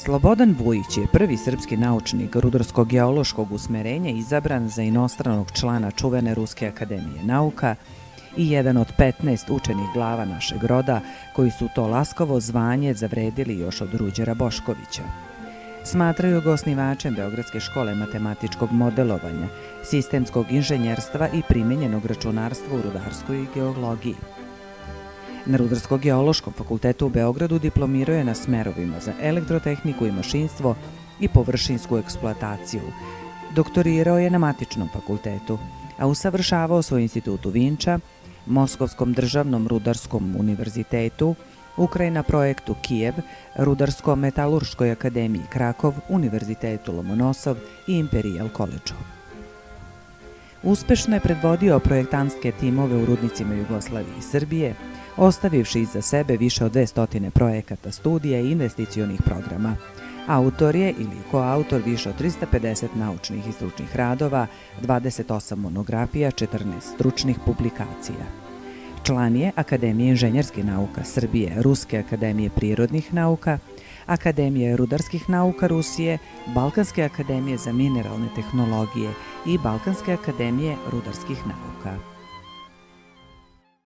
Slobodan Vujić je prvi srpski naučnik rudarsko-geološkog usmerenja izabran za inostranog člana čuvene Ruske akademije nauka i jedan od 15 učenih glava našeg roda koji su to laskovo zvanje zavredili još od Ruđera Boškovića. Smatraju ga osnivačem Beogradske škole matematičkog modelovanja, sistemskog inženjerstva i primenjenog računarstva u rudarskoj geologiji. Na Rudarsko-geološkom fakultetu u Beogradu diplomirao je na smerovima za elektrotehniku i mašinstvo i površinsku eksploataciju. Doktorirao je na matičnom fakultetu, a usavršavao svoj institut u Vinča, Moskovskom državnom rudarskom univerzitetu, Ukrajina projektu Kijev, Rudarsko-metalurškoj akademiji Krakov, Univerzitetu Lomonosov i Imperial College-u. Uspešno je predvodio projektantske timove u rudnicima Jugoslavije i Srbije, ostavivši iza sebe više od 200 projekata, studija i investicionih programa. Autor je ili koautor više od 350 naučnih i stručnih radova, 28 monografija, 14 stručnih publikacija. Član je Akademije inženjerskih nauka Srbije, Ruske akademije prirodnih nauka, Akademije rudarskih nauka Rusije, Balkanske akademije za mineralne tehnologije i Balkanske akademije rudarskih nauka.